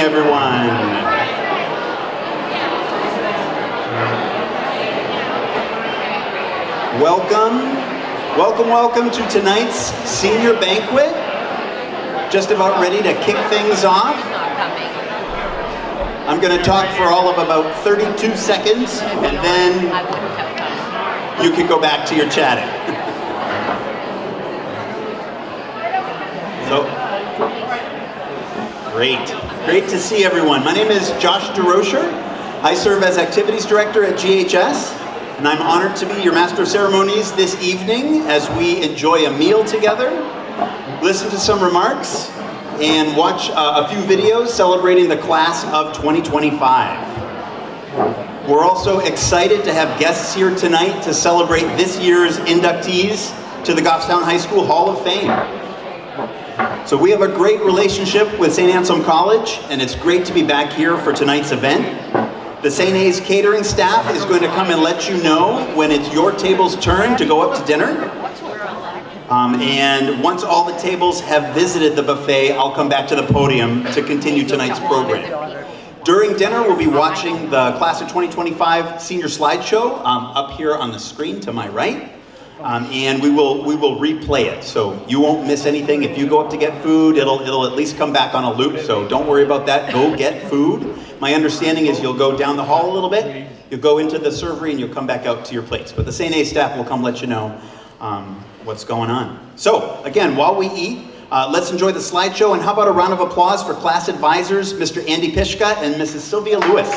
morning, everyone. Welcome to tonight's senior banquet. Just about ready to kick things off. I'm going to talk for all of about 32 seconds, and then you can go back to your chatting. So, great to see everyone. My name is Josh DeRocher. I serve as Activities Director at GHS, and I'm honored to be your Master of Ceremonies this evening as we enjoy a meal together, listen to some remarks, and watch a few videos celebrating the class of 2025. We're also excited to have guests here tonight to celebrate this year's inductees to the Goffstown High School Hall of Fame. So we have a great relationship with St. Anselm College, and it's great to be back here for tonight's event. The St. A's catering staff is going to come and let you know when it's your table's turn to go up to dinner. And once all the tables have visited the buffet, I'll come back to the podium to continue tonight's program. During dinner, we'll be watching the Class of 2025 Senior Slideshow up here on the screen to my right. And we will replay it, so you won't miss anything. If you go up to get food, it'll at least come back on a loop, so don't worry about that. Go get food. My understanding is you'll go down the hall a little bit, you'll go into the servery, and you'll come back out to your plates. But the St. A staff will come let you know what's going on. So, again, while we eat, let's enjoy the slideshow, and how about a round of applause for class advisors, Mr. Andy Pishka and Mrs. Sylvia Lewis.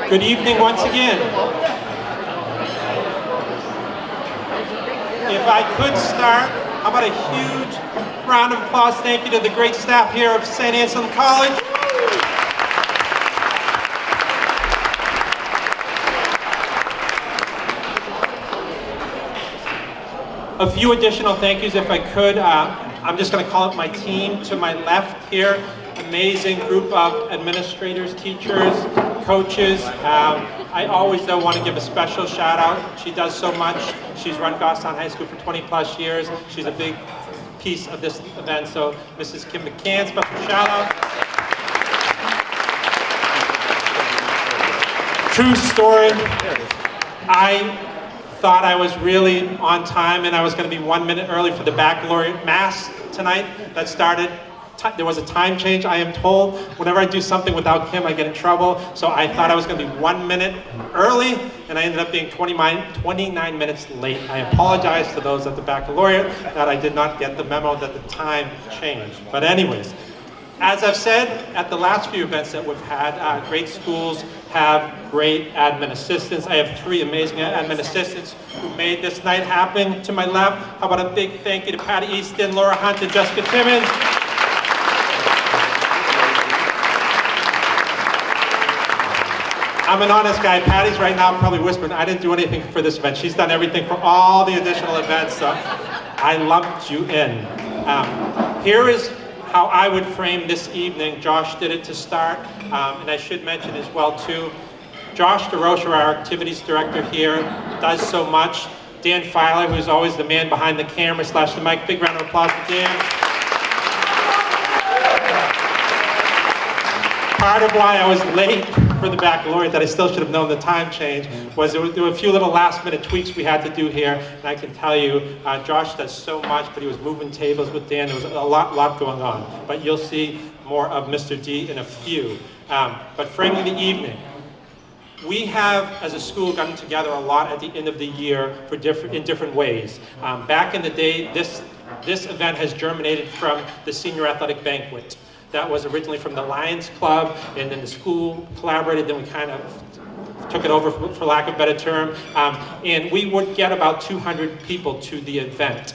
Good evening once again. If I could start, how about a huge round of applause? Thank you to the great staff here of St. Anselm College. A few additional thank yous if I could. I'm just going to call up my team to my left here. Amazing group of administrators, teachers, coaches. I always though want to give a special shout out. She does so much. She's run Goffstown High School for 20 plus years. She's a big piece of this event. So Mrs. Kim McCann, special shout out. True story. I thought I was really on time and I was going to be 1 minute early for the baccalaureate mass tonight that started. There was a time change, I am told. Whenever I do something without Kim, I get in trouble. So I thought I was going to be 1 minute early, and I ended up being 29 minutes late. I apologize to those at the baccalaureate that I did not get the memo that the time changed. But anyways, as I've said at the last few events that we've had, great schools have great admin assistants. I have 3 amazing admin assistants who made this night happen. To my left, how about a big thank you to Patty Easton, Laura Hunt, and Jessica Timmons. I'm an honest guy. Patty's right now probably whispering, I didn't do anything for this event. She's done everything for all the additional events, so I lumped you in. Here is how I would frame this evening. Josh did it to start, and I should mention as well too, Josh DeRocher, our activities director here, does so much. Dan Filer, who's always the man behind the camera / the mic. Big round of applause for Dan. Part of why I was late for the baccalaureate that I still should have known the time change was there were a few little last minute tweaks we had to do here, and I can tell you Josh does so much, but he was moving tables with Dan. There was a lot going on, but you'll see more of Mr. D in a few. But framing the evening, we have as a school gotten together a lot at the end of the year for in different ways. Back in the day, this event has germinated from the senior athletic banquet. That was originally from the Lions Club, and then the school collaborated, then we kind of took it over for lack of a better term. And we would get about 200 people to the event.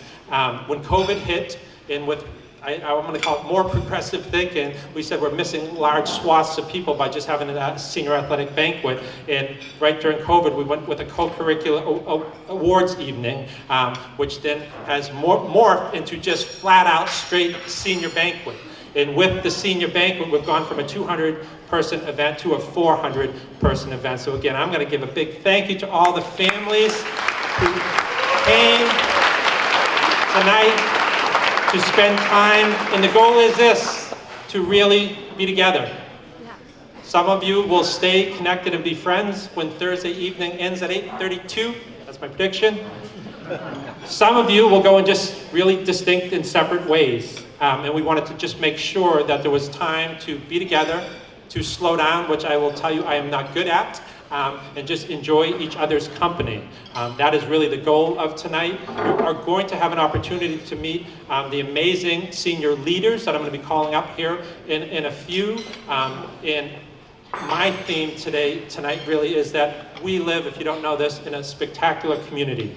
When COVID hit, and with, I'm going to call it more progressive thinking, we said we're missing large swaths of people by just having a senior athletic banquet. And right during COVID, we went with a co-curricular awards evening, which then has morphed into just flat out straight senior banquet. And with the senior banquet, we've gone from a 200-person event to a 400-person event. So again, I'm going to give a big thank you to all the families who came tonight to spend time. And the goal is this, to really be together. Some of you will stay connected and be friends when Thursday evening ends at 8:32. That's my prediction. Some of you will go in just really distinct and separate ways. And we wanted to just make sure that there was time to be together, to slow down, which I will tell you I am not good at, and just enjoy each other's company. That is really the goal of tonight. We are going to have an opportunity to meet the amazing senior leaders that I'm going to be calling up here in a few. And my theme tonight really is that we live, if you don't know this, in a spectacular community.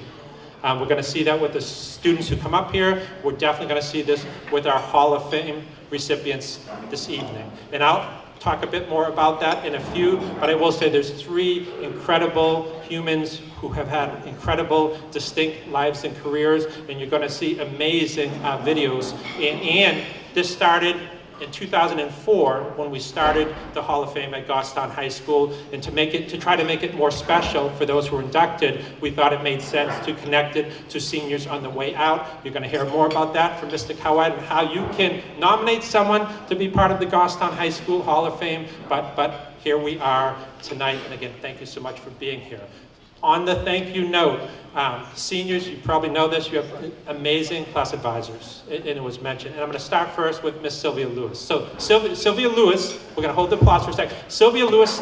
We're going to see that with the students who come up here. We're definitely going to see this with our Hall of Fame recipients this evening. And I'll talk a bit more about that in a few, but I will say there's 3 incredible humans who have had incredible, distinct lives and careers, and you're going to see amazing videos. And this started in 2004 when we started the Hall of Fame at Goffstown High School, and to try to make it more special for those who were inducted, we thought it made sense to connect it to seniors on the way out. You're going to hear more about that from Mr. Cowad and how you can nominate someone to be part of the Goffstown High School Hall of Fame, but here we are tonight, and again, thank you so much for being here. On the thank you note, seniors, you probably know this, you have amazing class advisors, and it was mentioned. And I'm going to start first with Miss Sylvia Lewis. So Sylvia Lewis, we're going to hold the applause for a second. Sylvia Lewis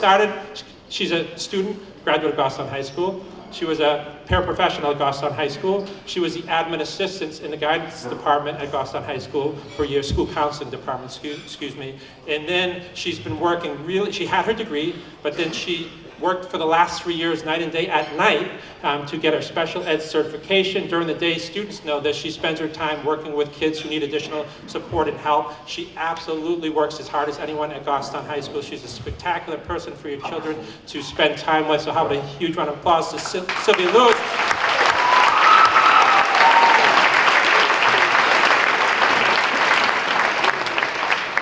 she's a student, graduate of Goffstown High School. She was a paraprofessional at Goffstown High School. She was the admin assistant in the guidance department at Goffstown High School for your school counseling department, excuse me. And then she's been working she had her degree, but then she worked for the last 3 years, night and day, at night, to get her special ed certification. During the day, students know that she spends her time working with kids who need additional support and help. She absolutely works as hard as anyone at Goffstown High School. She's a spectacular person for your children to spend time with. So how about a huge round of applause to Sylvia Lewis.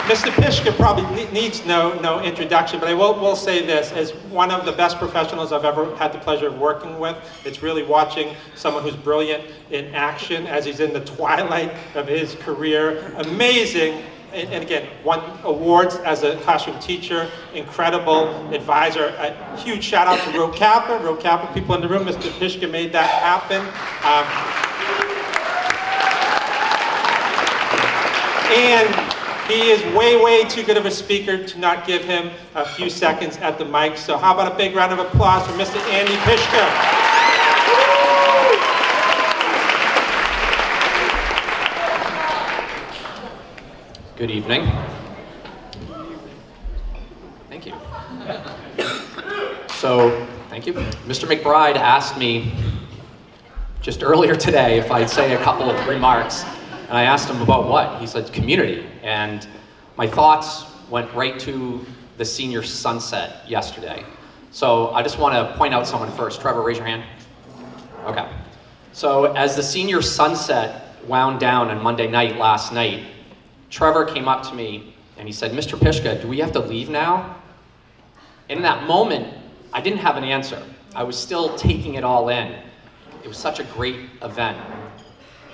Mr. Pishka probably needs no introduction, but I will say this. As one of the best professionals I've ever had the pleasure of working with, it's really watching someone who's brilliant in action as he's in the twilight of his career. Amazing, and again, won awards as a classroom teacher, incredible advisor. A huge shout out to Ro Kappa. Ro Kappa, people in the room, Mr. Pishka made that happen. And he is way too good of a speaker to not give him a few seconds at the mic. So how about a big round of applause for Mr. Andy Pishka. Good evening. Thank you. So, thank you. Mr. McBride asked me just earlier today if I'd say a couple of remarks. And I asked him about what? He said community. And my thoughts went right to the senior sunset yesterday. So I just want to point out someone first. Trevor, raise your hand. Okay. So as the senior sunset wound down on Monday night last night, Trevor came up to me and he said, Mr. Pishka, do we have to leave now? In that moment, I didn't have an answer. I was still taking it all in. It was such a great event.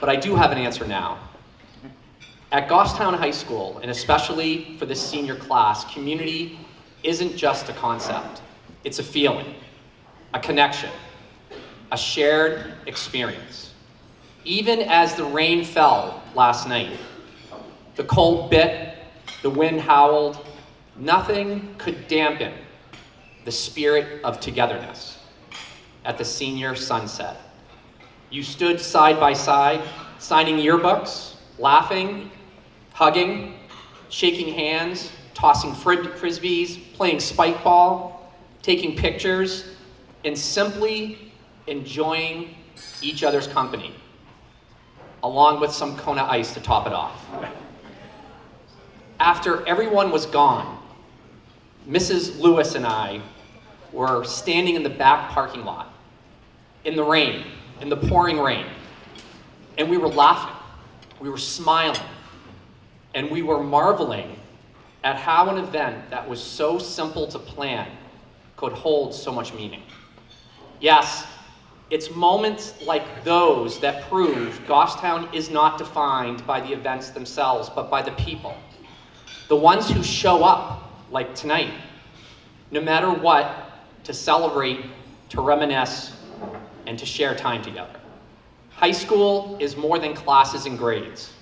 But I do have an answer now. At Goffstown High School, and especially for this senior class, community isn't just a concept. It's a feeling, a connection, a shared experience. Even as the rain fell last night, the cold bit, the wind howled, nothing could dampen the spirit of togetherness at the senior sunset. You stood side by side, signing yearbooks, laughing, hugging, shaking hands, tossing frisbees, playing spike ball, taking pictures, and simply enjoying each other's company, along with some Kona ice to top it off. After everyone was gone, Mrs. Lewis and I were standing in the back parking lot, in the rain, in the pouring rain, and we were laughing, we were smiling, and we were marveling at how an event that was so simple to plan could hold so much meaning. Yes, it's moments like those that prove Goffstown is not defined by the events themselves, but by the people. The ones who show up, like tonight, no matter what, to celebrate, to reminisce, and to share time together. High school is more than classes and grades.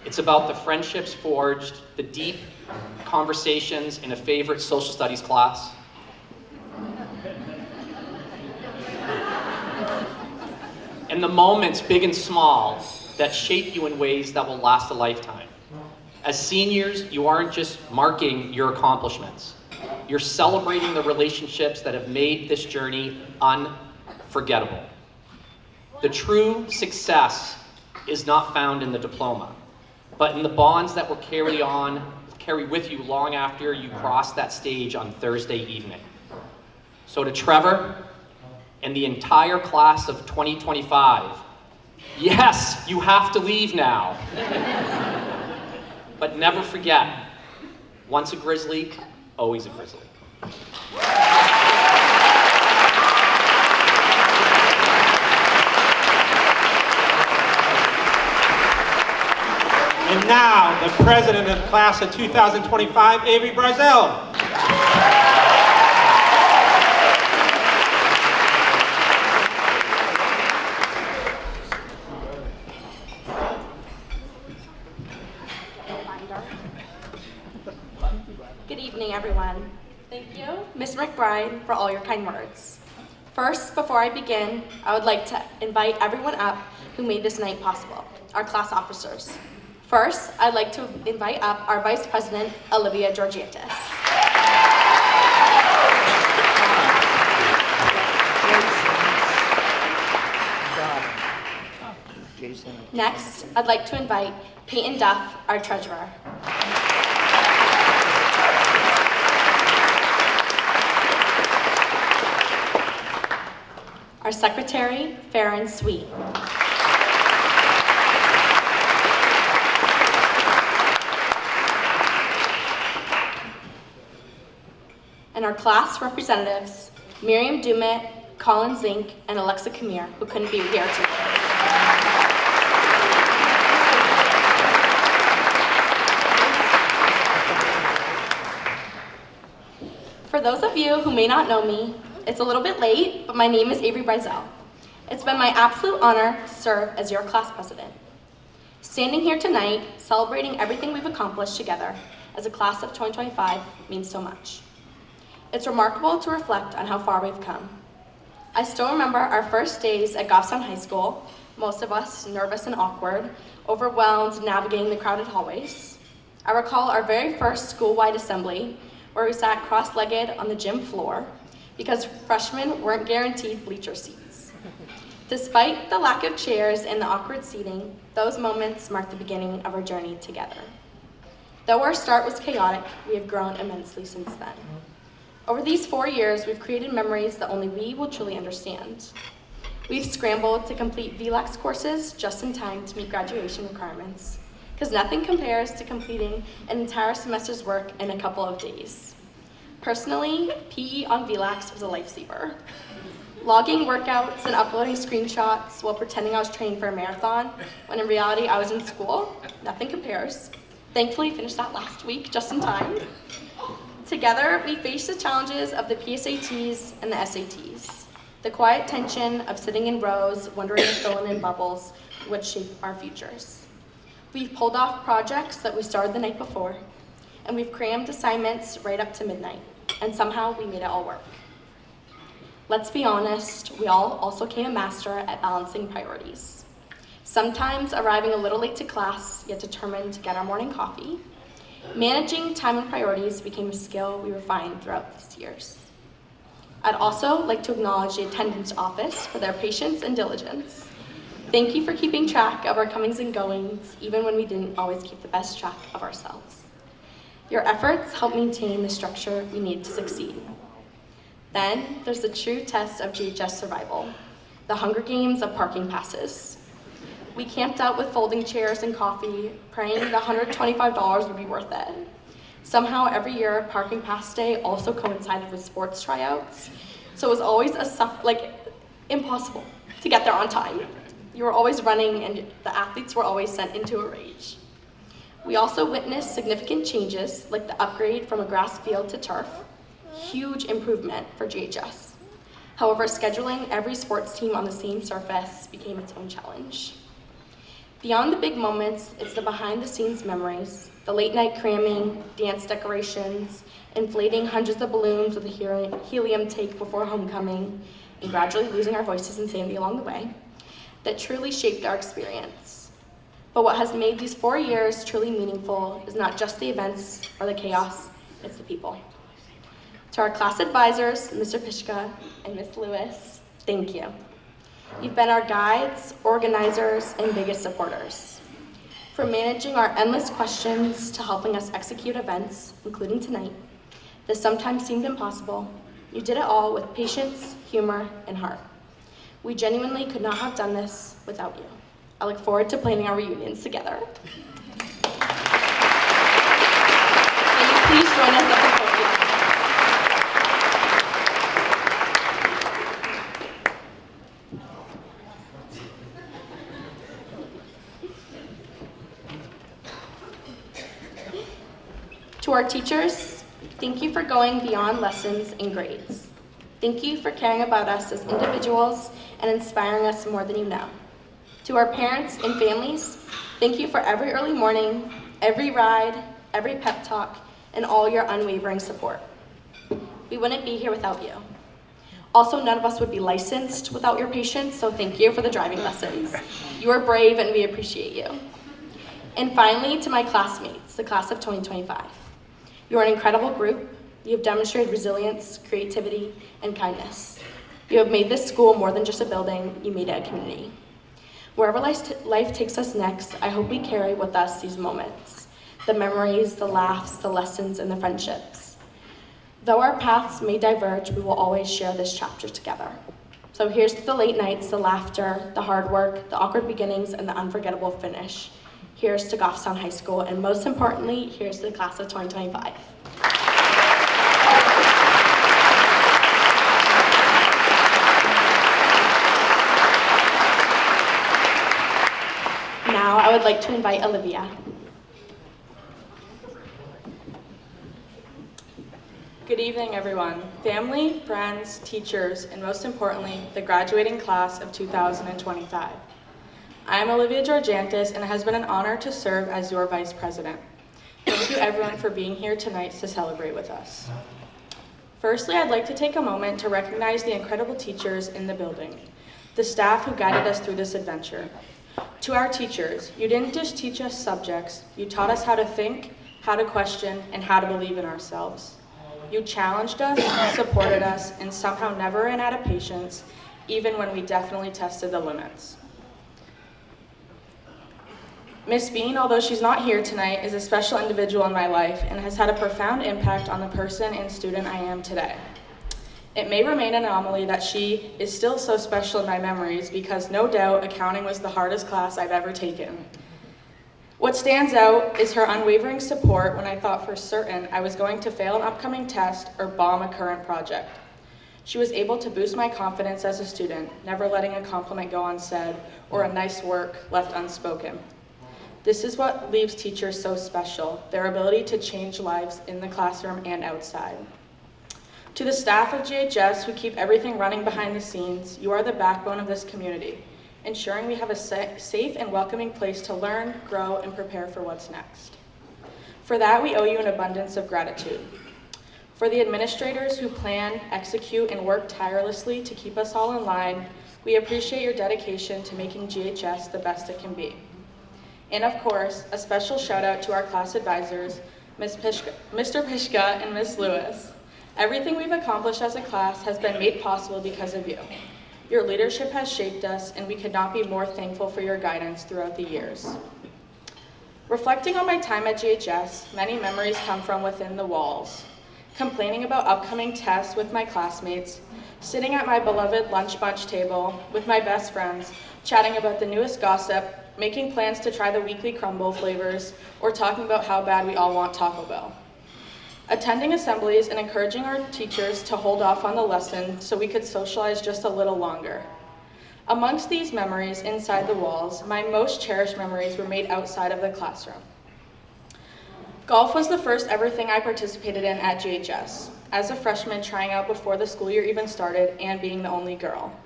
It's about the friendships forged, the deep conversations in a favorite social studies class, and the moments, big and small, that shape you in ways that will last a lifetime. As seniors, you aren't just marking your accomplishments. You're celebrating the relationships that have made this journey unforgettable. The true success is not found in the diploma, but in the bonds that will carry with you long after you cross that stage on Thursday evening. So to Trevor and the entire class of 2025, yes, you have to leave now. But never forget, once a Grizzly, always a Grizzly. And now, the president of the class of 2025, Avery Brazel. Good evening, everyone. Thank you, Mr. McBride, for all your kind words. First, before I begin, I would like to invite everyone up who made this night possible, our class officers. First, I'd like to invite up our Vice President, Olivia Georgiatis. Next, I'd like to invite Peyton Duff, our treasurer. Our secretary, Farron Sweet. And our class representatives, Miriam Dumit, Colin Zink, and Alexa Kamir, who couldn't be here today. For those of you who may not know me, it's a little bit late, but my name is Avery Breisel. It's been my absolute honor to serve as your class president. Standing here tonight, celebrating everything we've accomplished together as a class of 2025 means so much. It's remarkable to reflect on how far we've come. I still remember our first days at Goffstown High School, most of us nervous and awkward, overwhelmed navigating the crowded hallways. I recall our very first school-wide assembly, where we sat cross-legged on the gym floor because freshmen weren't guaranteed bleacher seats. Despite the lack of chairs and the awkward seating, those moments marked the beginning of our journey together. Though our start was chaotic, we have grown immensely since then. Over these 4 years, we've created memories that only we will truly understand. We've scrambled to complete VLAX courses just in time to meet graduation requirements, because nothing compares to completing an entire semester's work in a couple of days. Personally, PE on VLAX was a lifesaver. Logging workouts and uploading screenshots while pretending I was training for a marathon, when in reality I was in school, nothing compares. Thankfully, finished that last week, just in time. Together, we faced the challenges of the PSATs and the SATs, the quiet tension of sitting in rows, wondering if filling in bubbles would shape our futures. We've pulled off projects that we started the night before, and we've crammed assignments right up to midnight, and somehow we made it all work. Let's be honest, we all also came a master at balancing priorities. Sometimes arriving a little late to class, yet determined to get our morning coffee. Managing time and priorities became a skill we refined throughout these years. I'd also like to acknowledge the attendance office for their patience and diligence. Thank you for keeping track of our comings and goings, even when we didn't always keep the best track of ourselves. Your efforts help maintain the structure we need to succeed. Then there's the true test of GHS survival, the Hunger Games of parking passes. We camped out with folding chairs and coffee, praying the $125 would be worth it. Somehow every year, parking pass day also coincided with sports tryouts, so it was always impossible to get there on time. You were always running and the athletes were always sent into a rage. We also witnessed significant changes like the upgrade from a grass field to turf, huge improvement for GHS. However, scheduling every sports team on the same surface became its own challenge. Beyond the big moments, it's the behind-the-scenes memories, the late-night cramming, dance decorations, inflating hundreds of balloons with a helium tank before homecoming, and gradually losing our voices in sanity along the way, that truly shaped our experience. But what has made these 4 years truly meaningful is not just the events or the chaos, it's the people. To our class advisors, Mr. Pishka and Ms. Lewis, thank you. You've been our guides, organizers, and biggest supporters. From managing our endless questions to helping us execute events, including tonight, that sometimes seemed impossible, you did it all with patience, humor, and heart. We genuinely could not have done this without you. I look forward to planning our reunions together. May you please join us at the podium. To our teachers, thank you for going beyond lessons and grades. Thank you for caring about us as individuals and inspiring us more than you know. To our parents and families, thank you for every early morning, every ride, every pep talk, and all your unwavering support. We wouldn't be here without you. Also, none of us would be licensed without your patience, so thank you for the driving lessons. You are brave and we appreciate you. And finally, to my classmates, the class of 2025. You are an incredible group. You have demonstrated resilience, creativity, and kindness. You have made this school more than just a building, you made it a community. Wherever life takes us next, I hope we carry with us these moments, the memories, the laughs, the lessons, and the friendships. Though our paths may diverge, we will always share this chapter together. So here's to the late nights, the laughter, the hard work, the awkward beginnings, and the unforgettable finish. Here's to Goffstown High School, and most importantly, here's to the class of 2025. Now I would like to invite Olivia. Good evening, everyone. Family, friends, teachers, and most importantly, the graduating class of 2025. I am Olivia Georgantis, and it has been an honor to serve as your Vice President. Thank you, everyone, for being here tonight to celebrate with us. Firstly, I'd like to take a moment to recognize the incredible teachers in the building, the staff who guided us through this adventure. To our teachers, you didn't just teach us subjects, you taught us how to think, how to question, and how to believe in ourselves. You challenged us, supported us, and somehow never ran out of patience, even when we definitely tested the limits. Miss Bean, although she's not here tonight, is a special individual in my life and has had a profound impact on the person and student I am today. It may remain an anomaly that she is still so special in my memories because no doubt accounting was the hardest class I've ever taken. What stands out is her unwavering support when I thought for certain I was going to fail an upcoming test or bomb a current project. She was able to boost my confidence as a student, never letting a compliment go unsaid or a nice work left unspoken. This is what leaves teachers so special, their ability to change lives in the classroom and outside. To the staff of GHS who keep everything running behind the scenes, you are the backbone of this community, ensuring we have a safe and welcoming place to learn, grow, and prepare for what's next. For that, we owe you an abundance of gratitude. For the administrators who plan, execute, and work tirelessly to keep us all in line, we appreciate your dedication to making GHS the best it can be. And of course, a special shout out to our class advisors, Mr. Pishka and Ms. Lewis. Everything we've accomplished as a class has been made possible because of you. Your leadership has shaped us, and we could not be more thankful for your guidance throughout the years. Reflecting on my time at GHS, many memories come from within the walls. Complaining about upcoming tests with my classmates, sitting at my beloved lunch bunch table with my best friends, chatting about the newest gossip, making plans to try the weekly crumble flavors, or talking about how bad we all want Taco Bell. Attending assemblies and encouraging our teachers to hold off on the lesson so we could socialize just a little longer. Amongst these memories inside the walls, my most cherished memories were made outside of the classroom. Golf was the first ever thing I participated in at GHS, as a freshman trying out before the school year even started and being the only girl.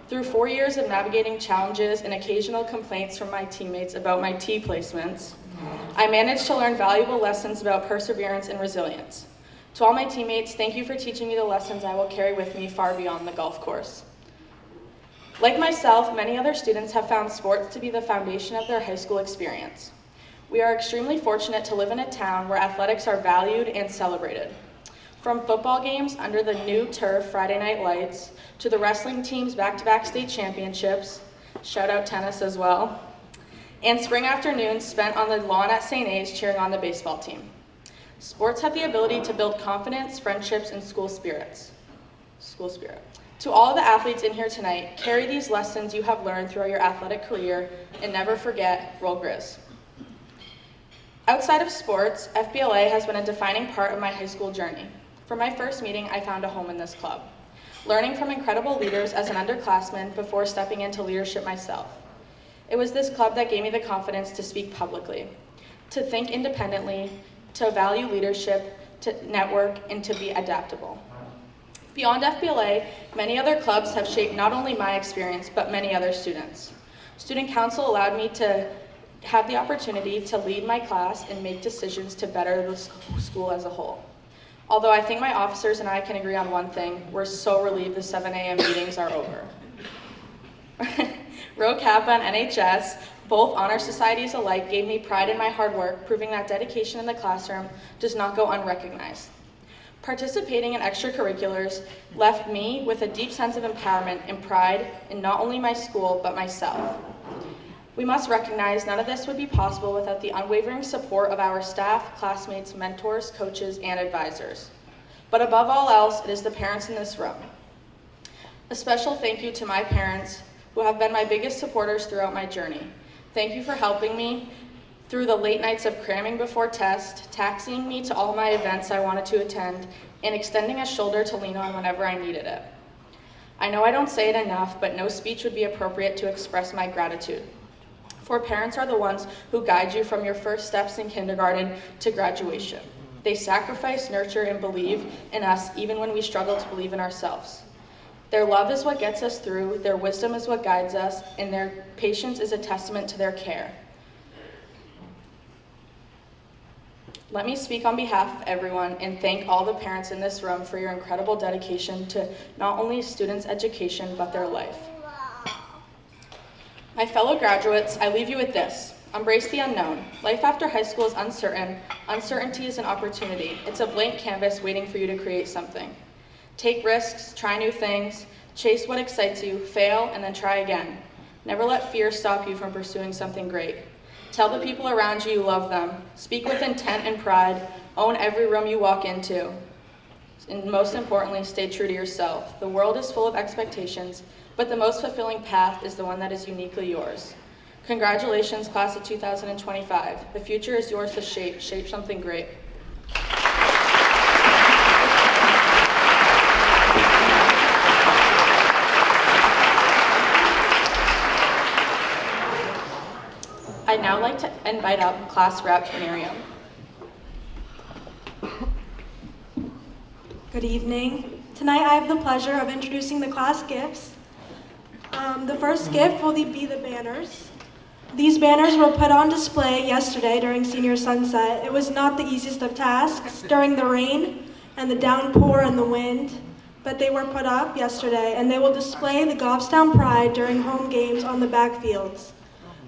Through 4 years of navigating challenges and occasional complaints from my teammates about my tee placements, I managed to learn valuable lessons about perseverance and resilience. To all my teammates, thank you for teaching me the lessons I will carry with me far beyond the golf course. Like myself, many other students have found sports to be the foundation of their high school experience. We are extremely fortunate to live in a town where athletics are valued and celebrated. From football games under the new turf Friday night lights, to the wrestling team's back-to-back state championships, shout out tennis as well, and spring afternoons spent on the lawn at St. A's cheering on the baseball team. Sports have the ability to build confidence, friendships, and school spirit. To all of the athletes in here tonight, carry these lessons you have learned throughout your athletic career and never forget, roll Grizz. Outside of sports, FBLA has been a defining part of my high school journey. From my first meeting, I found a home in this club, learning from incredible leaders as an underclassman before stepping into leadership myself. It was this club that gave me the confidence to speak publicly, to think independently, to value leadership, to network, and to be adaptable. Beyond FBLA, many other clubs have shaped not only my experience, but many other students. Student council allowed me to have the opportunity to lead my class and make decisions to better the school as a whole. Although I think my officers and I can agree on one thing, we're so relieved the 7 a.m. meetings are over. Rho Kappa and NHS, both honor societies alike, gave me pride in my hard work, proving that dedication in the classroom does not go unrecognized. Participating in extracurriculars left me with a deep sense of empowerment and pride in not only my school, but myself. We must recognize none of this would be possible without the unwavering support of our staff, classmates, mentors, coaches, and advisors. But above all else, it is the parents in this room. A special thank you to my parents, who have been my biggest supporters throughout my journey. Thank you for helping me through the late nights of cramming before test, taxiing me to all my events I wanted to attend, and extending a shoulder to lean on whenever I needed it. I know I don't say it enough, but no speech would be appropriate to express my gratitude. For parents are the ones who guide you from your first steps in kindergarten to graduation. They sacrifice, nurture, and believe in us even when we struggle to believe in ourselves. Their love is what gets us through, their wisdom is what guides us, and their patience is a testament to their care. Let me speak on behalf of everyone and thank all the parents in this room for your incredible dedication to not only students' education, but their life. My fellow graduates, I leave you with this. Embrace the unknown. Life after high school is uncertain. Uncertainty is an opportunity. It's a blank canvas waiting for you to create something. Take risks, try new things, chase what excites you, fail, and then try again. Never let fear stop you from pursuing something great. Tell the people around you love them. Speak with intent and pride. Own every room you walk into. And most importantly, stay true to yourself. The world is full of expectations, but the most fulfilling path is the one that is uniquely yours. Congratulations, class of 2025. The future is yours to shape. Shape something great. I'd now like to invite up class rep Miriam. Good evening. Tonight I have the pleasure of introducing the class gifts. The first gift will be the banners. These banners were put on display yesterday during senior sunset. It was not the easiest of tasks during the rain and the downpour and the wind, but they were put up yesterday and they will display the Goffstown pride during home games on the backfields.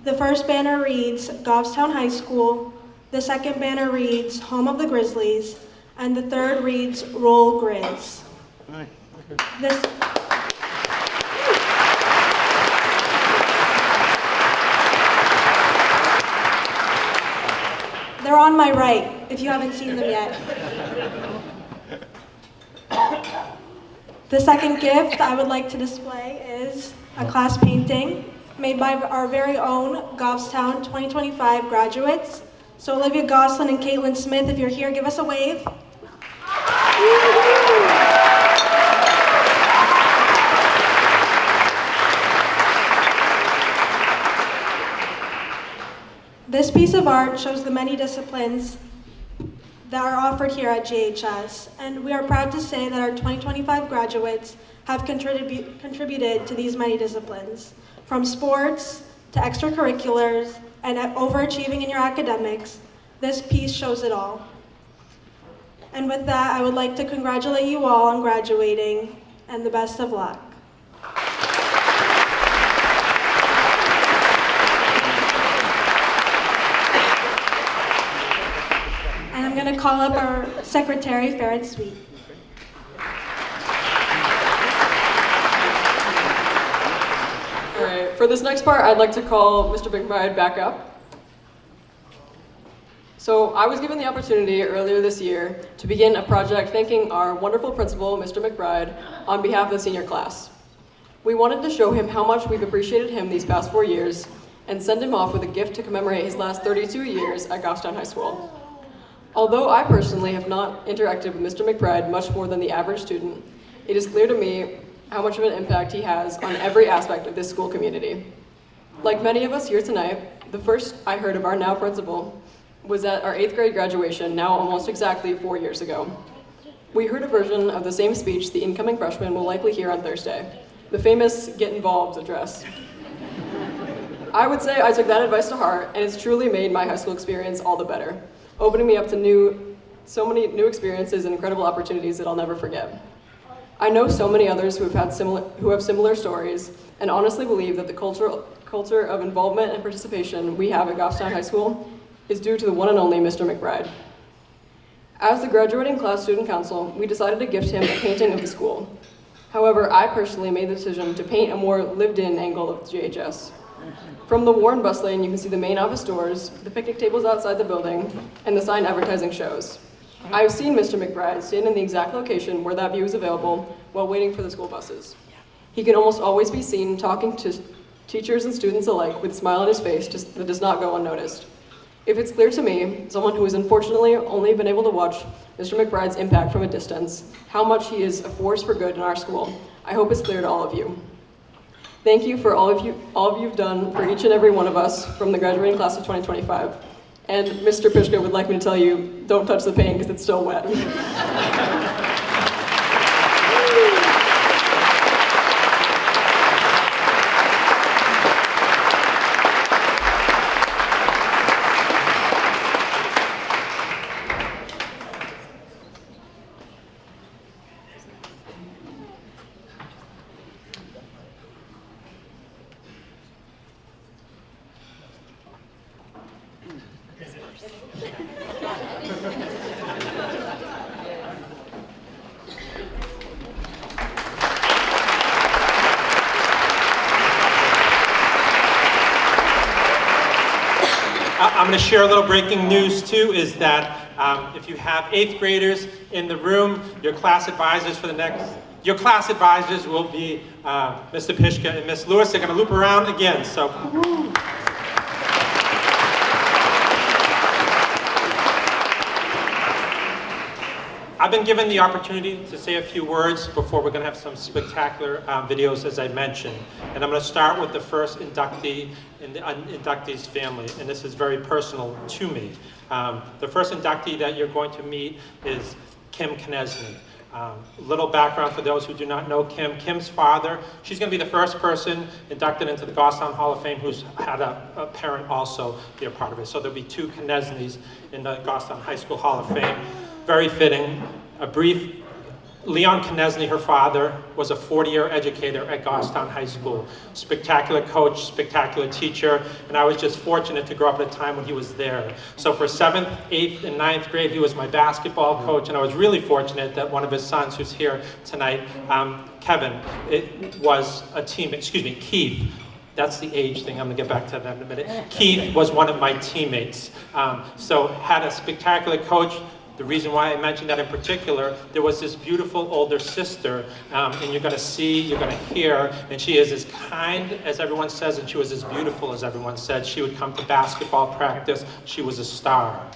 The first banner reads Goffstown High School, the second banner reads Home of the Grizzlies, and the third reads Roll Grizz. They're on my right, if you haven't seen them yet. The second gift I would like to display is a class painting made by our very own Goffstown 2025 graduates. So Olivia Goslin and Caitlin Smith, if you're here, give us a wave. This piece of art shows the many disciplines that are offered here at GHS, and we are proud to say that our 2025 graduates have contributed to these many disciplines, from sports to extracurriculars and overachieving in your academics. This piece shows it all. And with that, I would like to congratulate you all on graduating, and the best of luck. And I'm going to call up our secretary, fair and sweet. All right, for this next part, I'd like to call Mr. McBride back up. So I was given the opportunity earlier this year to begin a project thanking our wonderful principal, Mr. McBride, on behalf of the senior class. We wanted to show him how much we've appreciated him these past 4 years and send him off with a gift to commemorate his last 32 years at Goffstown High School. Although I personally have not interacted with Mr. McBride much more than the average student, it is clear to me how much of an impact he has on every aspect of this school community. Like many of us here tonight, the first I heard of our now principal was at our 8th grade graduation, now almost exactly 4 years ago. We heard a version of the same speech the incoming freshmen will likely hear on Thursday, the famous Get Involved address. I would say I took that advice to heart, and it's truly made my high school experience all the better, opening me up to so many new experiences and incredible opportunities that I'll never forget. I know so many others who have similar stories, and honestly believe that the culture of involvement and participation we have at Goffstown High School is due to the one and only Mr. McBride. As the graduating class student council, we decided to gift him a painting of the school. However, I personally made the decision to paint a more lived-in angle of GHS. From the Warren bus lane, you can see the main office doors, the picnic tables outside the building, and the sign advertising shows. I've seen Mr. McBride stand in the exact location where that view is available while waiting for the school buses. He can almost always be seen talking to teachers and students alike with a smile on his face that does not go unnoticed. If it's clear to me, someone who has unfortunately only been able to watch Mr. McBride's impact from a distance, how much he is a force for good in our school, I hope it's clear to all of you. Thank you for all of you've done for each and every one of us from the graduating class of 2025. And Mr. Pishka would like me to tell you, don't touch the paint because it's still wet. I'm going to share a little breaking news too, is that if you have 8th graders in the room, your class advisors will be Mr. Pishka and Miss Lewis. They're going to loop around again, so. I've been given the opportunity to say a few words before we're going to have some spectacular videos, as I mentioned. And I'm going to start with the first inductee in the inductee's family, and this is very personal to me. The first inductee that you're going to meet is Kim Knesny. Little background for those who do not know Kim. Kim's father, she's going to be the first person inducted into the Goffstown Hall of Fame who's had a parent also be a part of it. So there'll be 2 Knesnys in the Goffstown High School Hall of Fame. Very fitting. A brief, Leon Knesny, her father, was a 40-year educator at Goffstown High School. Spectacular coach, spectacular teacher, and I was just fortunate to grow up at a time when he was there. So for 7th, 8th, and 9th grade, he was my basketball coach, and I was really fortunate that one of his sons, who's here tonight, Kevin, Keith, that's the age thing, I'm gonna get back to that in a minute. Keith was one of my teammates. So had a spectacular coach. The reason why I mentioned that in particular, there was this beautiful older sister, and you're gonna see, you're gonna hear, and she is as kind as everyone says, and she was as beautiful as everyone said. She would come to basketball practice. She was a star.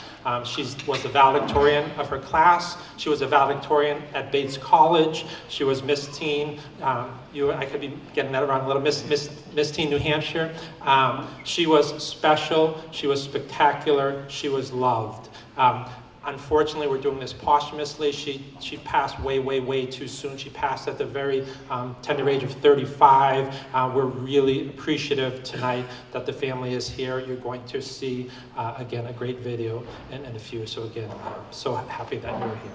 She was the valedictorian of her class. She was a valedictorian at Bates College. She was Miss Teen. I could be getting that around a little. Miss Teen New Hampshire. She was special. She was spectacular. She was loved. Unfortunately, we're doing this posthumously. She passed way too soon. She passed at the very tender age of 35. We're really appreciative tonight that the family is here. You're going to see, again, a great video and a few. So again, so happy that you're here.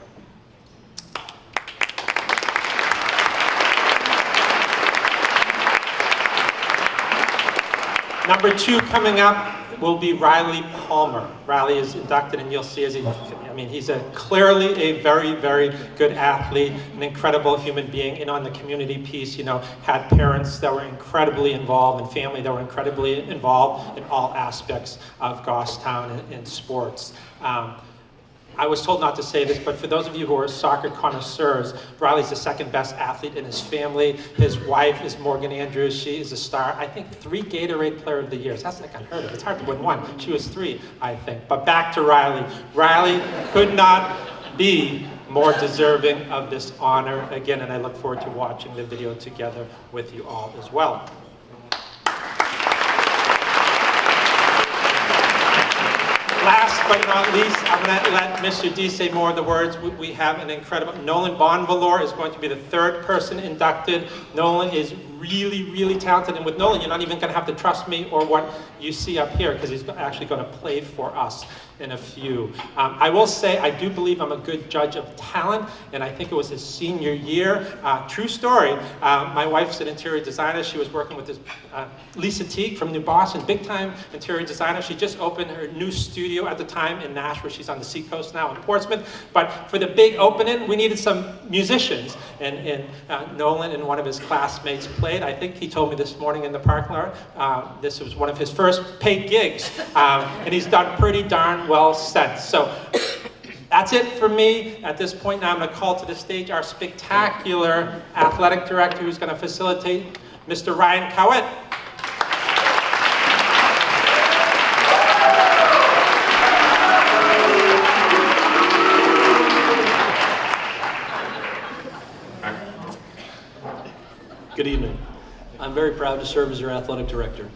Number 2 coming up will be Riley Palmer. Riley is inducted, and you'll see he's clearly a very good athlete, an incredible human being, and on the community piece, had parents that were incredibly involved and family that were incredibly involved in all aspects of Goffstown and sports. I was told not to say this, but for those of you who are soccer connoisseurs, Riley's the 2nd best athlete in his family. His wife is Morgan Andrews. She is a star. I think 3 Gatorade Player of the Years. That's like unheard of. It's hard to win 1. She was 3, I think. But back to Riley. Riley could not be more deserving of this honor again, and I look forward to watching the video together with you all as well. Last but not least, I'm going to let Mr. D say more of the words. We have an incredible, Nolan Bonvalor is going to be the 3rd person inducted. Nolan is really talented, and with Nolan, you're not even going to have to trust me or what you see up here, because he's actually going to play for us in a few. I will say, I do believe I'm a good judge of talent, and I think it was his senior year. True story, my wife's an interior designer. She was working with this Lisa Teague from New Boston, big time interior designer. She just opened her new studio at the time in Nashville. She's on the seacoast now in Portsmouth. But for the big opening, we needed some musicians, and Nolan and one of his classmates played. played. I think he told me this morning in the parking lot, this was one of his first paid gigs, and he's done pretty darn well since. So that's it for me. At this point now, I'm going to call to the stage our spectacular athletic director who's going to facilitate, Mr. Ryan Cowett. Good evening. I'm very proud to serve as your athletic director.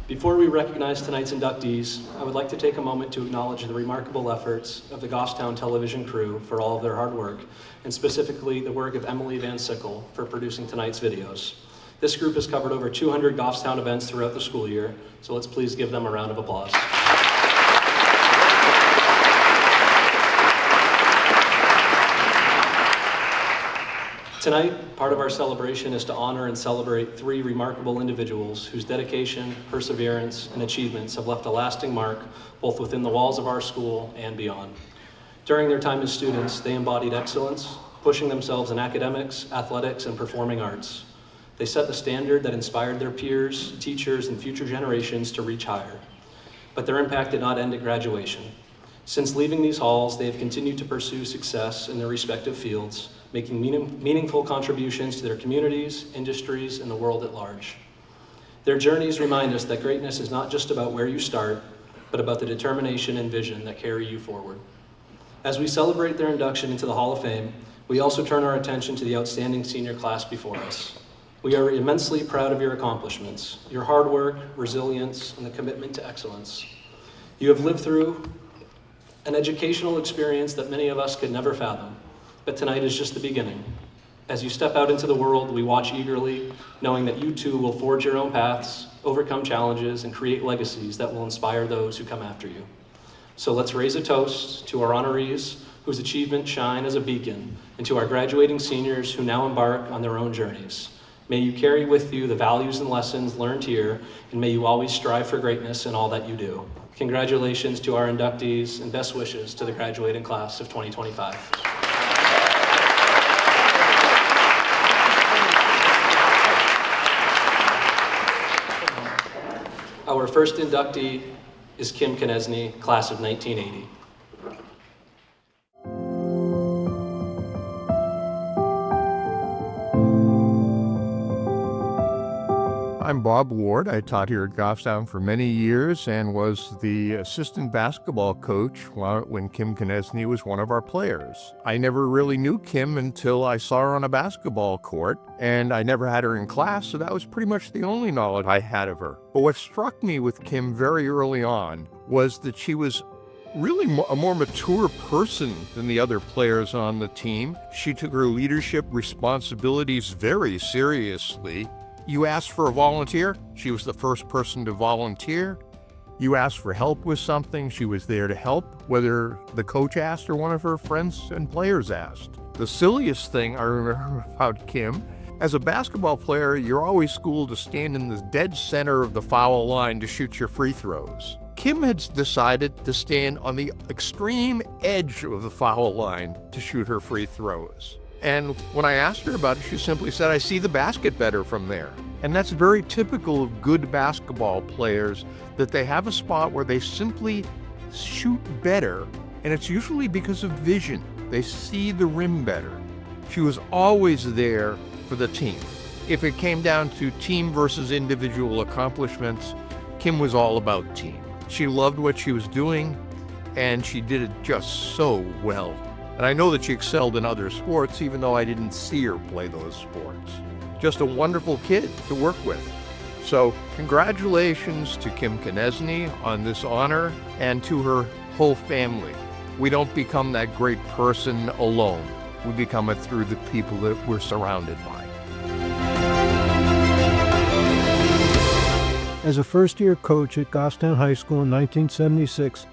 Before we recognize tonight's inductees, I would like to take a moment to acknowledge the remarkable efforts of the Goffstown television crew for all of their hard work, and specifically the work of Emily Van Sickle for producing tonight's videos. This group has covered over 200 Goffstown events throughout the school year, so let's please give them a round of applause. Tonight, part of our celebration is to honor and celebrate 3 remarkable individuals whose dedication, perseverance, and achievements have left a lasting mark both within the walls of our school and beyond. During their time as students, they embodied excellence, pushing themselves in academics, athletics, and performing arts. They set the standard that inspired their peers, teachers, and future generations to reach higher. But their impact did not end at graduation. Since leaving these halls, they have continued to pursue success in their respective fields, making meaningful contributions to their communities, industries, and the world at large. Their journeys remind us that greatness is not just about where you start, but about the determination and vision that carry you forward. As we celebrate their induction into the Hall of Fame, we also turn our attention to the outstanding senior class before us. We are immensely proud of your accomplishments, your hard work, resilience, and the commitment to excellence. You have lived through an educational experience that many of us could never fathom. But tonight is just the beginning. As you step out into the world, we watch eagerly, knowing that you too will forge your own paths, overcome challenges, and create legacies that will inspire those who come after you. So let's raise a toast to our honorees whose achievements shine as a beacon, and to our graduating seniors who now embark on their own journeys. May you carry with you the values and lessons learned here, and may you always strive for greatness in all that you do. Congratulations to our inductees, and best wishes to the graduating class of 2025. Our first inductee is Kim Knesny, class of 1980. I'm Bob Ward. I taught here at Goffstown for many years and was the assistant basketball coach when Kim Knesny was one of our players. I never really knew Kim until I saw her on a basketball court, and I never had her in class, so that was pretty much the only knowledge I had of her. But what struck me with Kim very early on was that she was really a more mature person than the other players on the team. She took her leadership responsibilities very seriously. You asked for a volunteer, she was the first person to volunteer. You asked for help with something, she was there to help, whether the coach asked or one of her friends and players asked. The silliest thing I remember about Kim, as a basketball player, you're always schooled to stand in the dead center of the foul line to shoot your free throws. Kim had decided to stand on the extreme edge of the foul line to shoot her free throws. And when I asked her about it, she simply said, I see the basket better from there. And that's very typical of good basketball players, that they have a spot where they simply shoot better, and it's usually because of vision. They see the rim better. She was always there for the team. If it came down to team versus individual accomplishments, Kim was all about team. She loved what she was doing, and she did it just so well. And I know that she excelled in other sports, even though I didn't see her play those sports. Just a wonderful kid to work with. So congratulations to Kim Knesny on this honor, and to her whole family. We don't become that great person alone. We become it through the people that we're surrounded by. As a first-year coach at Goffstown High School in 1976,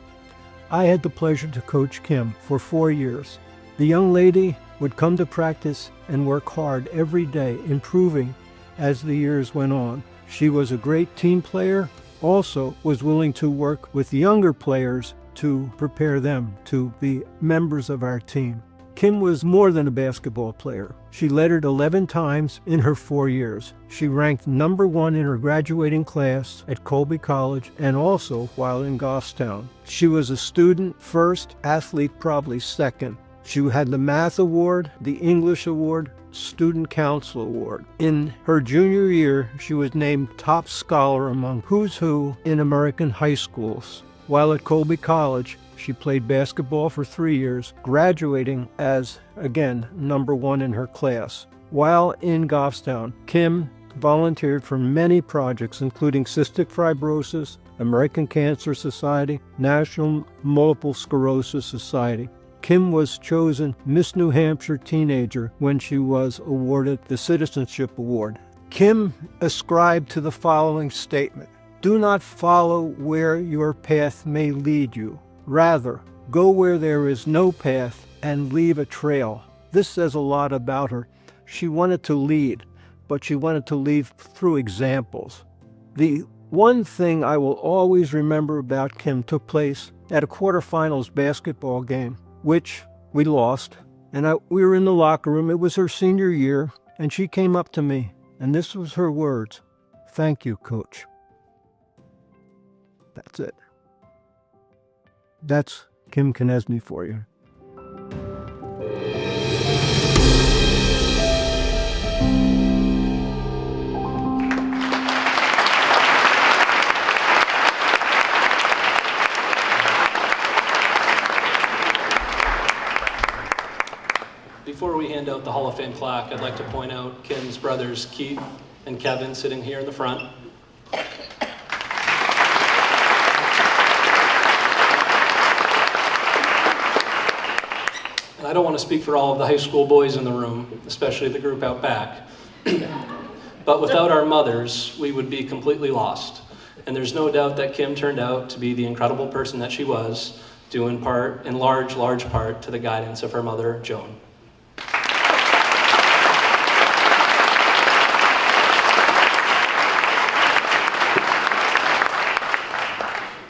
I had the pleasure to coach Kim for 4 years. The young lady would come to practice and work hard every day, improving as the years went on. She was a great team player, also was willing to work with younger players to prepare them to be members of our team. Kim was more than a basketball player. She lettered 11 times in her 4 years. She ranked number 1 in her graduating class at Colby College and also while in Goffstown. She was a student first, athlete probably second. She had the Math Award, the English Award, Student Council Award. In her junior year, she was named top scholar among who's who in American high schools. While at Colby College, she played basketball for 3 years, graduating as, again, number 1 in her class. While in Goffstown, Kim volunteered for many projects, including cystic fibrosis, American Cancer Society, National Multiple Sclerosis Society. Kim was chosen Miss New Hampshire Teenager when she was awarded the Citizenship Award. Kim ascribed to the following statement: "Do not follow where your path may lead you. Rather, go where there is no path and leave a trail." This says a lot about her. She wanted to lead, but she wanted to lead through examples. The one thing I will always remember about Kim took place at a quarterfinals basketball game, which we lost, and we were in the locker room. It was her senior year, and she came up to me, and this was her words: "Thank you, Coach." That's it. That's Kim Knesny for you. Before we hand out the Hall of Fame plaque, I'd like to point out Kim's brothers Keith and Kevin sitting here in the front. And I don't want to speak for all of the high school boys in the room, especially the group out back. But without our mothers, we would be completely lost. And there's no doubt that Kim turned out to be the incredible person that she was, due in large part to the guidance of her mother, Joan.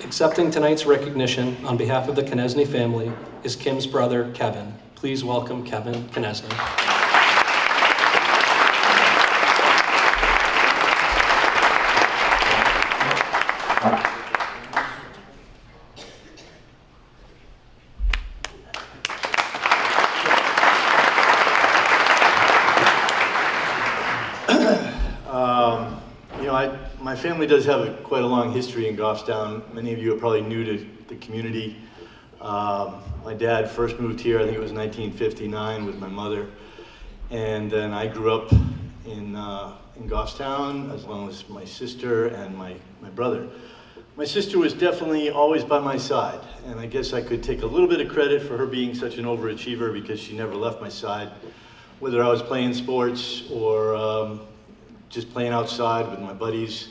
Accepting tonight's recognition on behalf of the Knesny family is Kim's brother, Kevin. Please welcome Kevin Knesny. My family does have quite a long history in Goffstown. Many of you are probably new to the community. My dad first moved here, I think it was 1959, with my mother. And then I grew up in Goffstown, as well as my sister and my brother. My sister was definitely always by my side, and I guess I could take a little bit of credit for her being such an overachiever because she never left my side, whether I was playing sports or just playing outside with my buddies.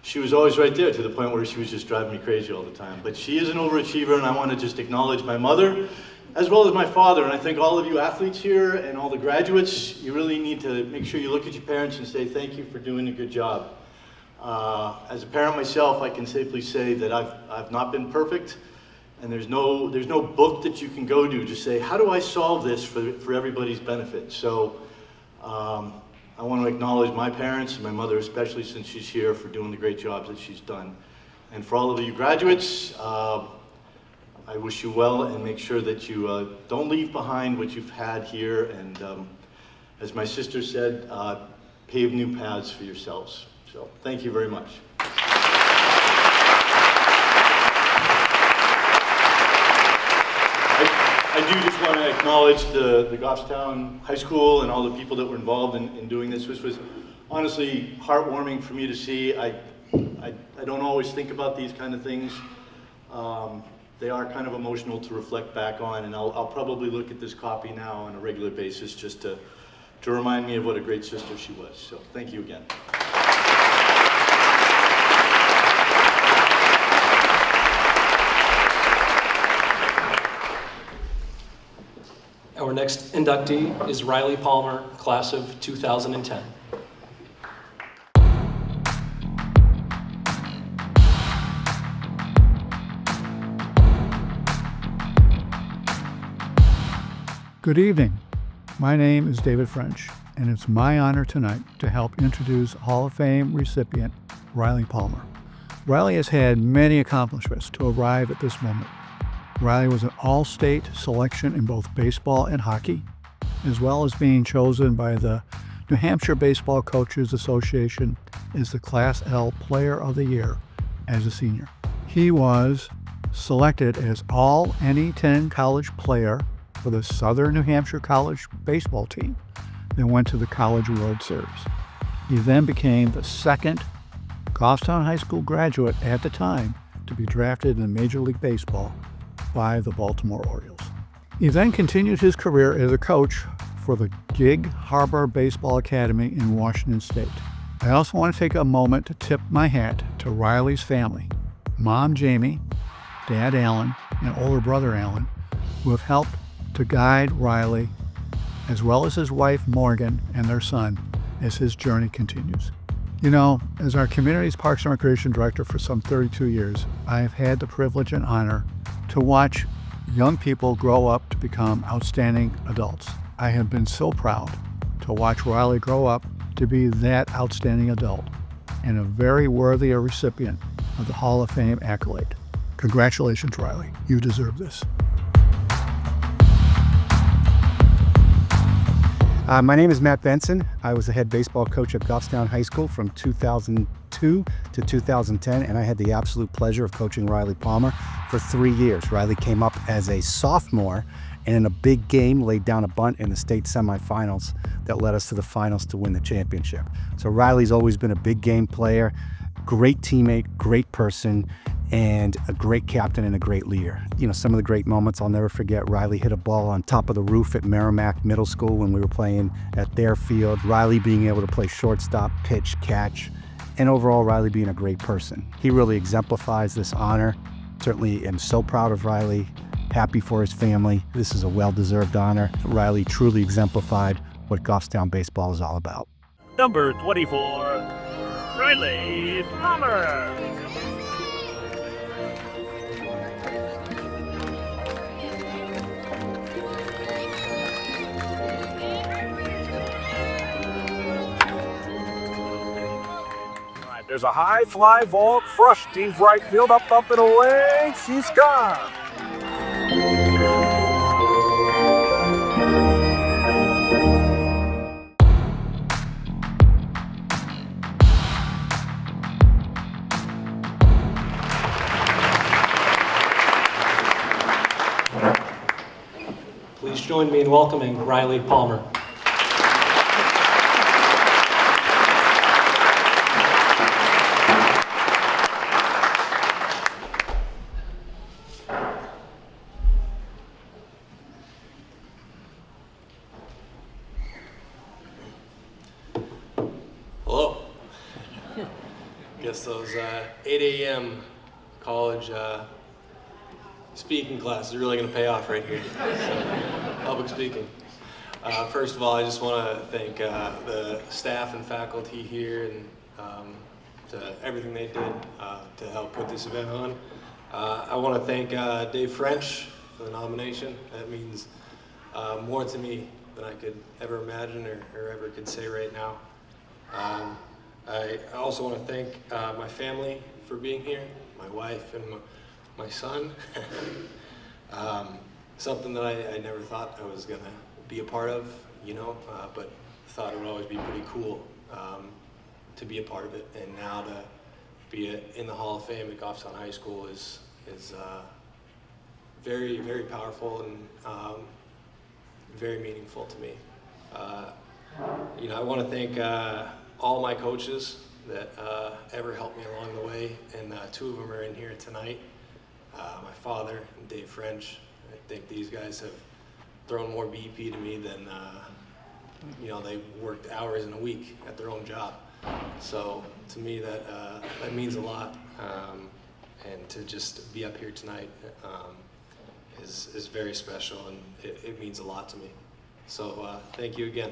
She was always right there, to the point where she was just driving me crazy all the time. But she is an overachiever, and I want to just acknowledge my mother as well as my father. And I think all of you athletes here and all the graduates, you really need to make sure you look at your parents and say thank you for doing a good job. As a parent myself, I can safely say that I've not been perfect, and there's no book that you can go to say, how do I solve this for everybody's benefit? So I want to acknowledge my parents, and my mother especially, since she's here, for doing the great jobs that she's done. And for all of you graduates, I wish you well, and make sure that you don't leave behind what you've had here, and as my sister said, pave new paths for yourselves. So thank you very much. I do just want to acknowledge the Goffstown High School and all the people that were involved in doing this. This was honestly heartwarming for me to see. I don't always think about these kind of things. They are kind of emotional to reflect back on, and I'll probably look at this copy now on a regular basis just to remind me of what a great sister she was. So thank you again. Our next inductee is Riley Palmer, class of 2010. Good evening. My name is David French, and it's my honor tonight to help introduce Hall of Fame recipient Riley Palmer. Riley has had many accomplishments to arrive at this moment. Riley was an all-state selection in both baseball and hockey, as well as being chosen by the New Hampshire Baseball Coaches Association as the Class L Player of the Year as a senior. He was selected as all NE10 college player for the Southern New Hampshire College baseball team that went to the College World Series. He then became the second Goffstown High School graduate at the time to be drafted in Major League Baseball by the Baltimore Orioles. He then continued his career as a coach for the Gig Harbor Baseball Academy in Washington State. I also want to take a moment to tip my hat to Riley's family, Mom Jamie, Dad Alan, and older brother Alan, who have helped to guide Riley, as well as his wife Morgan and their son, as his journey continues. You know, as our community's Parks and Recreation Director for some 32 years, I have had the privilege and honor to watch young people grow up to become outstanding adults. I have been so proud to watch Riley grow up to be that outstanding adult and a very worthy recipient of the Hall of Fame accolade. Congratulations, Riley. You deserve this. My name is Matt Benson. I was the head baseball coach at Goffstown High School from 2002 to 2010, and I had the absolute pleasure of coaching Riley Palmer for 3 years. Riley came up as a sophomore and in a big game laid down a bunt in the state semifinals that led us to the finals to win the championship. So Riley's always been a big game player, great teammate, great person, and a great captain and a great leader. You know, some of the great moments I'll never forget, Riley hit a ball on top of the roof at Merrimack Middle School when we were playing at their field. Riley being able to play shortstop, pitch, catch, and overall Riley being a great person. He really exemplifies this honor. Certainly am so proud of Riley, happy for his family. This is a well-deserved honor. Riley truly exemplified what Goffstown baseball is all about. Number 24, Riley Palmer. There's a high fly ball crushed deep right field, up and away. She's gone. Please join me in welcoming Riley Palmer. Hello. Guess those 8 a.m. college speaking classes are really going to pay off right here. Public speaking. First of all, I just want to thank the staff and faculty here and to everything they did to help put this event on. I want to thank Dave French for the nomination. That means more to me than I could ever imagine or ever could say right now. I also want to thank my family for being here, my wife and my son. Something that I never thought I was going to be a part of, you know, but thought it would always be pretty cool to be a part of it. And now to be in the Hall of Fame at Goffstown High School is very, very powerful and very meaningful to me. You know, I want to thank all my coaches that ever helped me along the way, and two of them are in here tonight. My father and Dave French. I think these guys have thrown more BP to me than you know, they worked hours in a week at their own job. So to me that means a lot, and to just be up here tonight is very special, and it means a lot to me. So thank you again.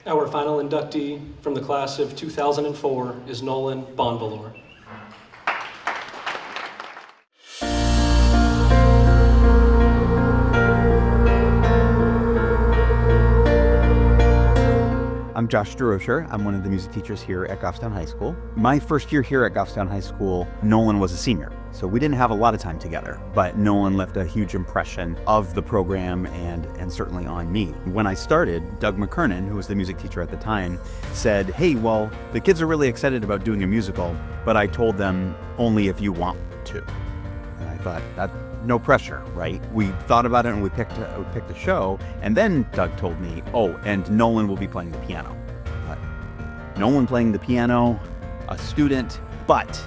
Our final inductee from the class of 2004 is Nolan Bonvalor. I'm Josh DeRocher. I'm one of the music teachers here at Goffstown High School. My first year here at Goffstown High School, Nolan was a senior, so we didn't have a lot of time together, but Nolan left a huge impression of the program and certainly on me. When I started, Doug McKernan, who was the music teacher at the time, said, hey, well, the kids are really excited about doing a musical, but I told them only if you want to. And I thought, that no pressure, right? We thought about it and we picked a show, and then Doug told me, oh, and Nolan will be playing the piano. Nolan playing the piano, a student, but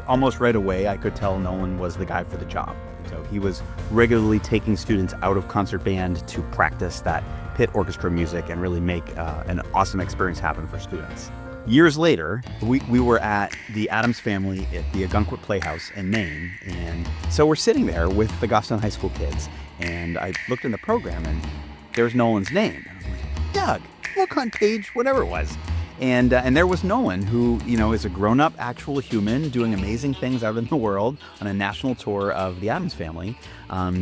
almost right away I could tell Nolan was the guy for the job. So he was regularly taking students out of concert band to practice that pit orchestra music and really make an awesome experience happen for students. Years later, we were at the Addams Family at the Banquet Playhouse in Maine, and so we're sitting there with the Goffstown High School kids, and I looked in the program and there's Nolan's name. And I was like, Doug, look on page whatever it was. And there was Nolan, who, you know, is a grown-up actual human doing amazing things out in the world on a national tour of the Addams Family.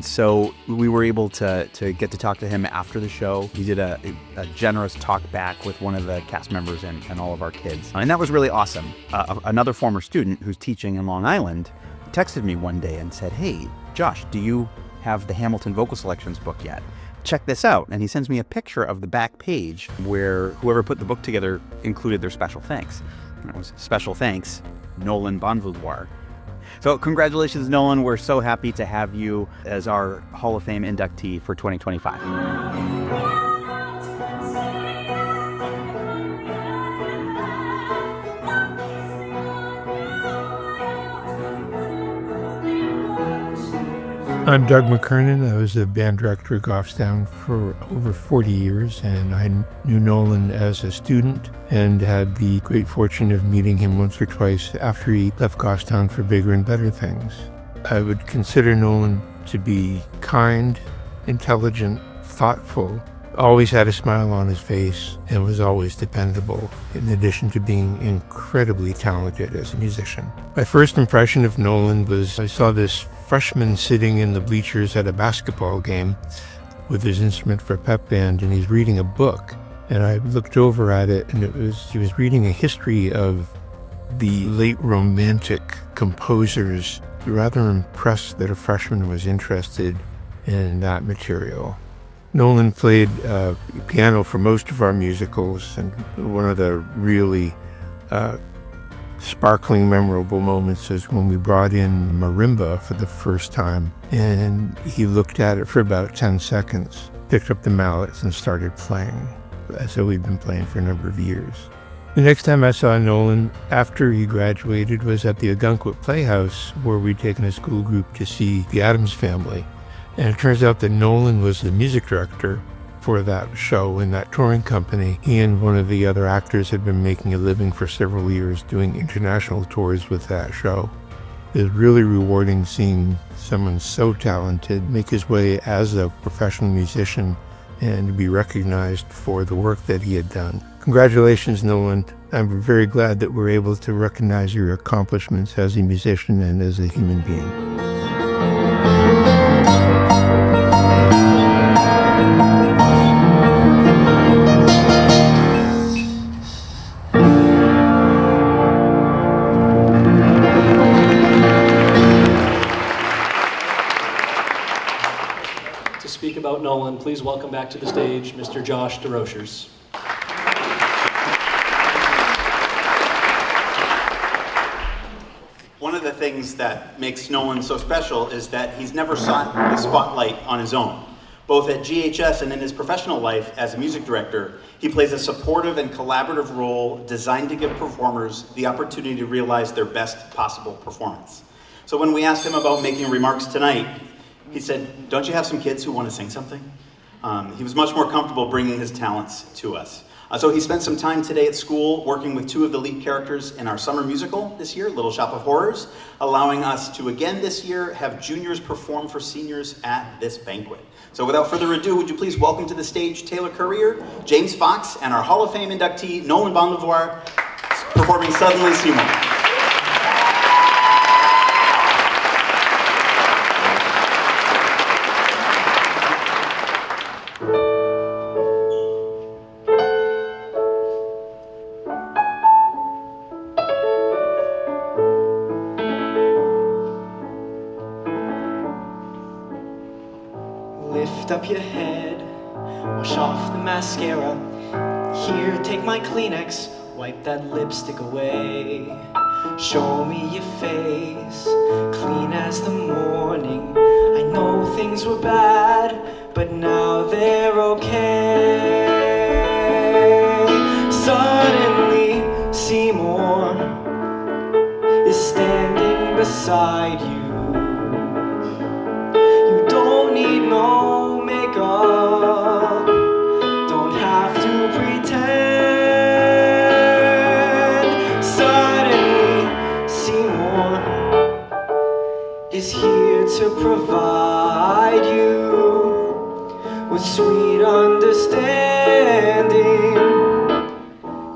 So we were able to get to talk to him after the show. He did a generous talk back with one of the cast members and all of our kids. And that was really awesome. Another former student who's teaching in Long Island texted me one day and said, hey, Josh, do you have the Hamilton Vocal Selections book yet? Check this out. And he sends me a picture of the back page where whoever put the book together included their special thanks. And it was special thanks, Nolan Bonvalor. So congratulations, Nolan. We're so happy to have you as our Hall of Fame inductee for 2025. I'm Doug McKernan. I was the band director at Goffstown for over 40 years, and I knew Nolan as a student and had the great fortune of meeting him once or twice after he left Goffstown for bigger and better things. I would consider Nolan to be kind, intelligent, thoughtful, always had a smile on his face, and was always dependable, in addition to being incredibly talented as a musician. My first impression of Nolan was I saw this freshman sitting in the bleachers at a basketball game with his instrument for a pep band, and he's reading a book. And I looked over at it, and he was reading a history of the late Romantic composers. Rather impressed that a freshman was interested in that material. Nolan played piano for most of our musicals, and one of the really sparkling, memorable moments is when we brought in marimba for the first time, and he looked at it for about 10 seconds, picked up the mallets, and started playing. So we've been playing for a number of years. The next time I saw Nolan after he graduated was at the Banquet Playhouse, where we'd taken a school group to see the Addams Family. And it turns out that Nolan was the music director for that show in that touring company. He and one of the other actors had been making a living for several years doing international tours with that show. It was really rewarding seeing someone so talented make his way as a professional musician and be recognized for the work that he had done. Congratulations, Nolan. I'm very glad that we're able to recognize your accomplishments as a musician and as a human being. To speak about Nolan, please welcome back to the stage Mr. Josh DeRochers. One of the things that makes Nolan so special is that he's never sought the spotlight on his own. Both at GHS and in his professional life as a music director, he plays a supportive and collaborative role designed to give performers the opportunity to realize their best possible performance. So when we asked him about making remarks tonight, he said, "Don't you have some kids who want to sing something?" He was much more comfortable bringing his talents to us. So he spent some time today at school working with two of the lead characters in our summer musical this year, Little Shop of Horrors, allowing us to again this year have juniors perform for seniors at this banquet. So without further ado, would you please welcome to the stage Taylor Courier, James Fox, and our Hall of Fame inductee, Nolan Bonlevoire, performing Suddenly Seymour. Lift up your head, wash off the mascara. Here, take my Kleenex, wipe that lipstick away. Show me your face, clean as the morning. I know things were bad, but now they're okay. Suddenly, Seymour is standing beside you. Don't need no makeup, don't have to pretend. Suddenly, Seymour is here to provide you with sweet understanding.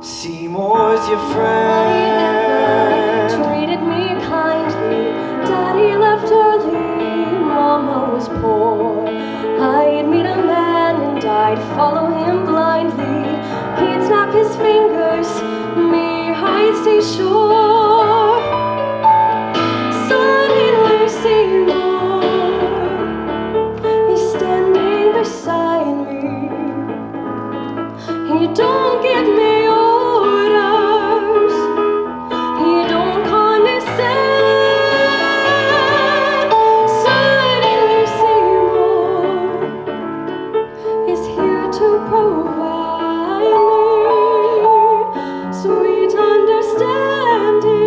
Seymour's your friend. Treated me kindly, Daddy left early. Mama was poor. I'd meet a man and I'd follow him blindly. He'd snap his fingers, me, I'd stay sure. Suddenly Seymour is standing beside me. He don't give me orders. He don't condescend. To provide me sweet understanding.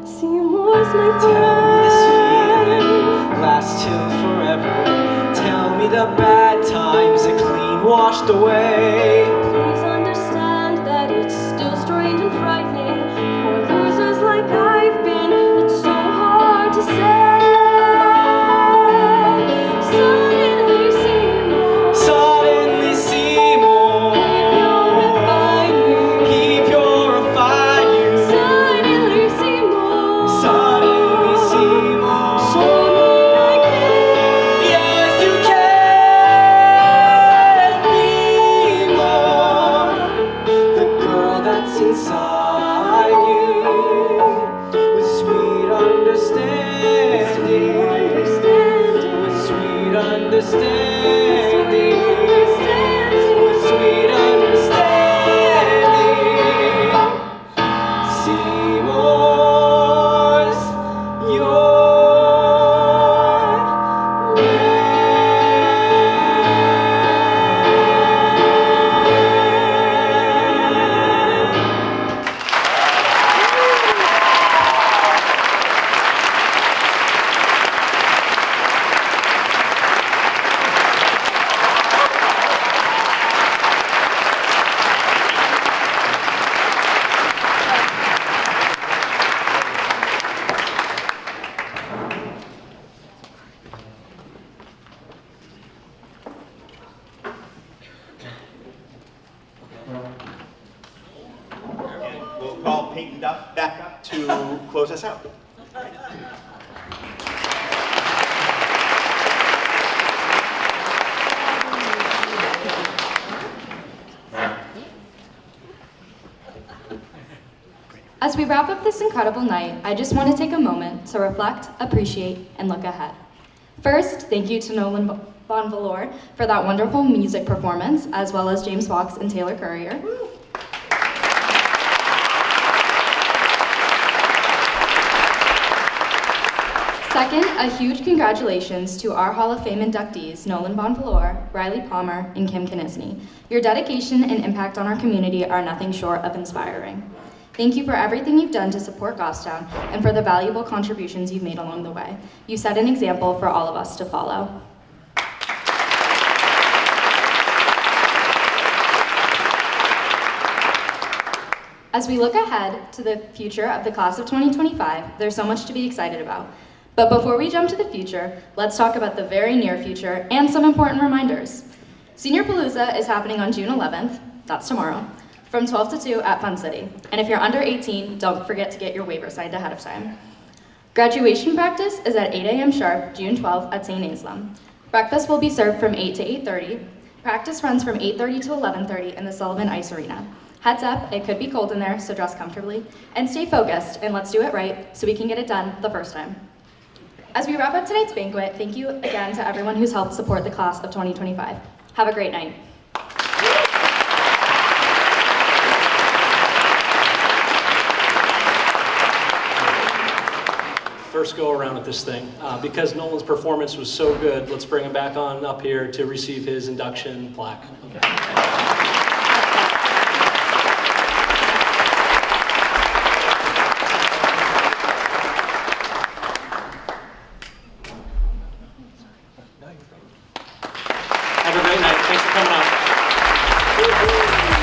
Seymour's my Tell me this feeling friend. lasts till forever. Tell me the bad times are clean washed away. Please understand that it's still strange and frightening for losers like I've been. It's so hard to say. Suddenly Seymour. Suddenly Seymour, he purified you. Suddenly Seymour. Suddenly Seymour, Show me I can. yes you can be more. The girl that's inside you with sweet understanding. With sweet understanding. With sweet understanding. Seymour's your We'll call Peyton Duff back up to close us out. As we wrap up this incredible night, I just want to take a moment to reflect, appreciate, and look ahead. First, thank you to Nolan Bonlevoire for that wonderful music performance, as well as James Fox and Taylor Courier. Second, a huge congratulations to our Hall of Fame inductees, Nolan Bonlevoire, Riley Palmer, and Kim Knisney. Your dedication and impact on our community are nothing short of inspiring. Thank you for everything you've done to support Goffstown and for the valuable contributions you've made along the way. You set an example for all of us to follow. As we look ahead to the future of the class of 2025, there's so much to be excited about. But before we jump to the future, let's talk about the very near future and some important reminders. Senior Palooza is happening on June 11th, that's tomorrow, from 12 to 2 at Fun City. And if you're under 18, don't forget to get your waiver signed ahead of time. Graduation practice is at 8 a.m. sharp, June 12th at St. Anselm. Breakfast will be served from 8 to 8:30. Practice runs from 8:30 to 11:30 in the Sullivan Ice Arena. Heads up, it could be cold in there, so dress comfortably. And stay focused, and let's do it right so we can get it done the first time. As we wrap up tonight's banquet, thank you again to everyone who's helped support the class of 2025. Have a great night. First go around at this thing. Because Nolan's performance was so good, let's bring him back on up here to receive his induction plaque. Have a great night. Thanks for coming out.